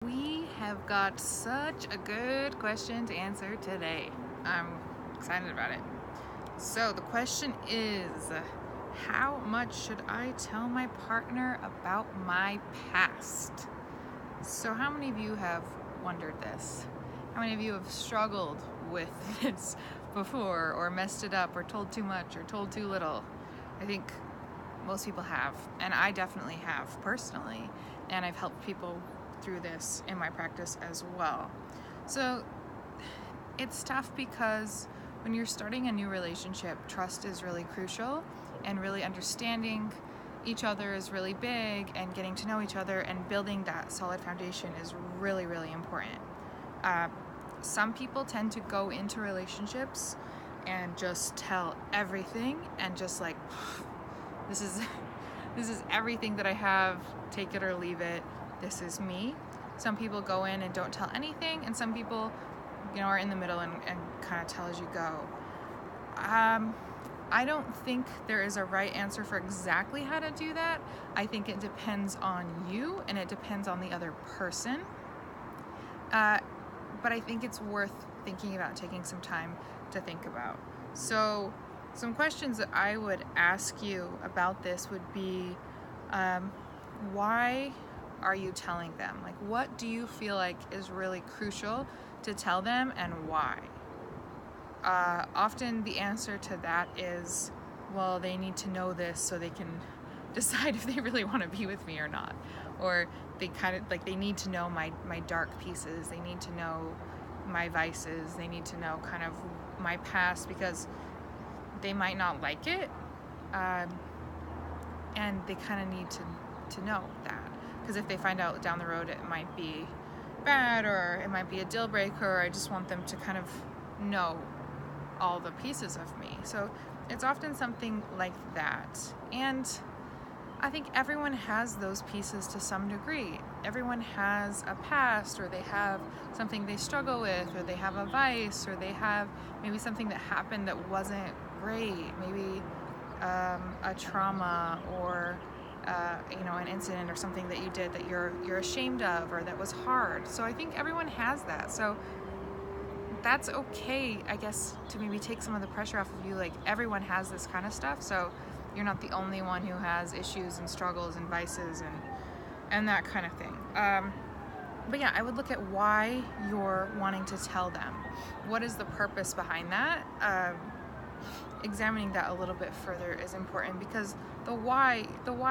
We have got such a good question to answer today. I'm excited about it. So, the question is, how much should I tell my partner about my past? So, how many of you have wondered this? How many of you have struggled with this before, or messed it up, or told too much, or told too little? I think most people have, and I definitely have personally, and I've helped people through this in my practice as well. So it's tough because when you're starting a new relationship, trust is really crucial, and really understanding each other is really big, and getting to know each other and building that solid foundation is really, really important. Some people tend to go into relationships and just tell everything, and just like, this is everything that I have, take it or leave it, this is me. Some people go in and don't tell anything, and some people, are in the middle and kind of tell as you go. I don't think there is a right answer for exactly how to do that. I think it depends on you, and it depends on the other person. But I think it's worth thinking about, taking some time to think about. So some questions that I would ask you about this would be, why are you telling them? Like, what do you feel like is really crucial to tell them, and why? Often the answer to that is, well, they need to know this so they can decide if they really want to be with me or not. Or they need to know my dark pieces. They need to know my vices. They need to know kind of my past, because they might not like it. And they kind of need to know that. Because if they find out down the road it might be bad, or it might be a deal breaker, or I just want them to kind of know all the pieces of me. So it's often something like that. And I think everyone has those pieces to some degree. Everyone has a past, or they have something they struggle with, or they have a vice, or they have maybe something that happened that wasn't great, maybe a trauma, or an incident or something that you did that you're ashamed of, or that was hard. So I think everyone has that. So that's okay, I guess, to maybe take some of the pressure off of you. Like, everyone has this kind of stuff, so you're not the only one who has issues and struggles and vices and that kind of thing. But yeah, I would look at why you're wanting to tell them. What is the purpose behind that? Examining that a little bit further is important, because the why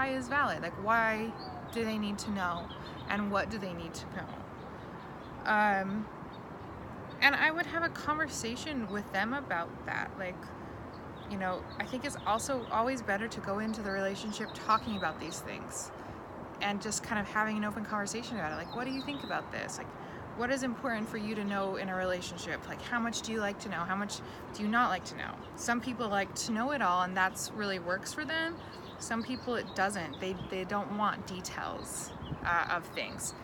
is valid. Like, why do they need to know, and what do they need to know? And I would have a conversation with them about that. Like, I think it's also always better to go into the relationship talking about these things, and just kind of having an open conversation about it. Like, what do you think about this? Like, what is important for you to know in a relationship? Like, how much do you like to know? How much do you not like to know? Some people like to know it all, and that's really works for them. Some people it doesn't. They don't want details of things.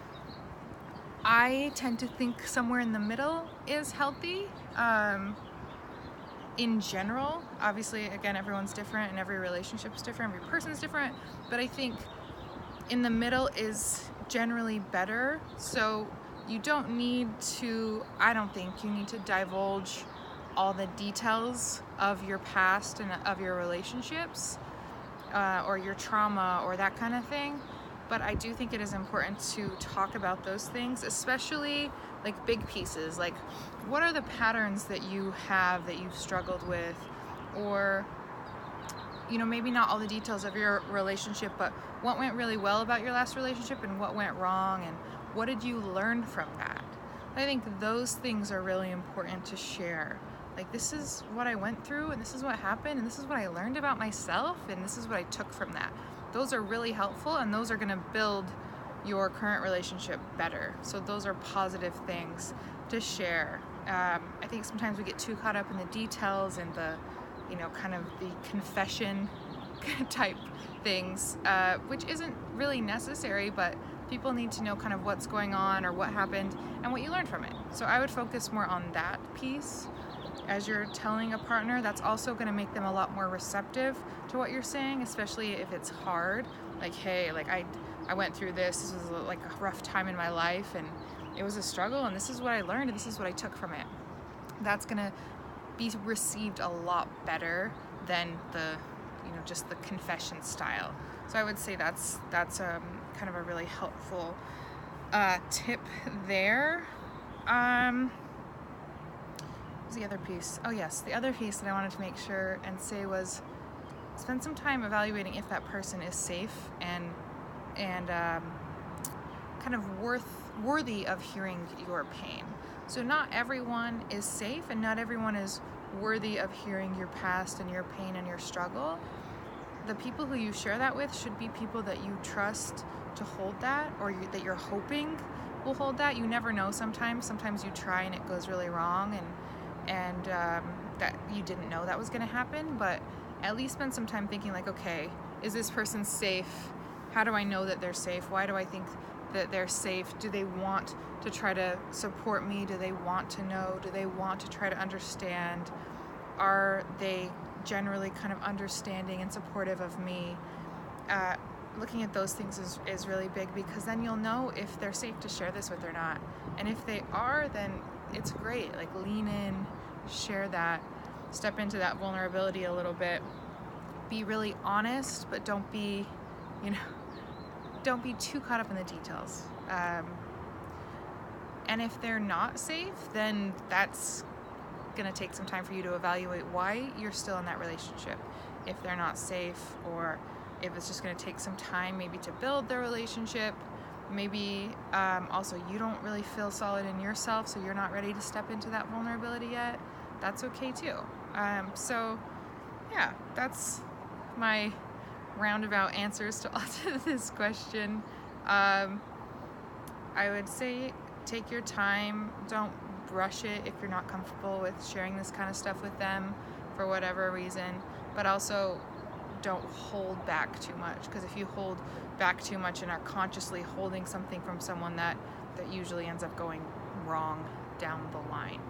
I tend to think somewhere in the middle is healthy. In general, obviously, again, everyone's different, and every relationship's different, every person's different, but I think in the middle is generally better. So you don't need to, I don't think you need to divulge all the details of your past and of your relationships, or your trauma, or that kind of thing. But I do think it is important to talk about those things, especially like big pieces. Like, what are the patterns that you have that you've struggled with? Or, maybe not all the details of your relationship, but what went really well about your last relationship, and what went wrong, and what did you learn from that? I think those things are really important to share. Like, this is what I went through, and this is what happened, and this is what I learned about myself, and this is what I took from that. Those are really helpful, and those are going to build your current relationship better. So those are positive things to share. I think sometimes we get too caught up in the details and the, kind of the confession type things, which isn't really necessary, but people need to know kind of what's going on, or what happened, and what you learned from it. So I would focus more on that piece as you're telling a partner. That's also going to make them a lot more receptive to what you're saying, especially if it's hard. Like, hey, like I I went through this was like a rough time in my life, and it was a struggle, and this is what I learned, and this is what I took from it. That's gonna be received a lot better than the, just the confession style. So I would say that's kind of a really helpful tip there. What's the other piece? Oh yes, the other piece that I wanted to make sure and say was spend some time evaluating if that person is safe and kind of worthy of hearing your pain. So not everyone is safe, and not everyone is worthy of hearing your past and your pain and your struggle. The people who you share that with should be people that you trust to hold that, or that you're hoping will hold that. You never know. Sometimes you try and it goes really wrong, and that you didn't know that was going to happen. But at least spend some time thinking like, okay, is this person safe? How do I know that they're safe? Why do I think that they're safe? Do they want to try to support me? Do they want to know? Do they want to try to understand? Are they generally kind of understanding and supportive of me? Looking at those things is really big, because then you'll know if they're safe to share this with or not. And if they are, then it's great. Like, lean in, share that, step into that vulnerability a little bit. Be really honest, but don't be too caught up in the details. And if they're not safe, then that's going to take some time for you to evaluate why you're still in that relationship. If they're not safe, or if it's just going to take some time maybe to build the relationship. Maybe also you don't really feel solid in yourself, so you're not ready to step into that vulnerability yet. That's okay too. So yeah, that's my roundabout answers to this question. I would say take your time. Don't rush it if you're not comfortable with sharing this kind of stuff with them for whatever reason. But also don't hold back too much, because if you hold back too much and are consciously holding something from someone, that usually ends up going wrong down the line.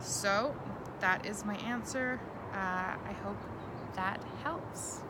So that is my answer. I hope that helps.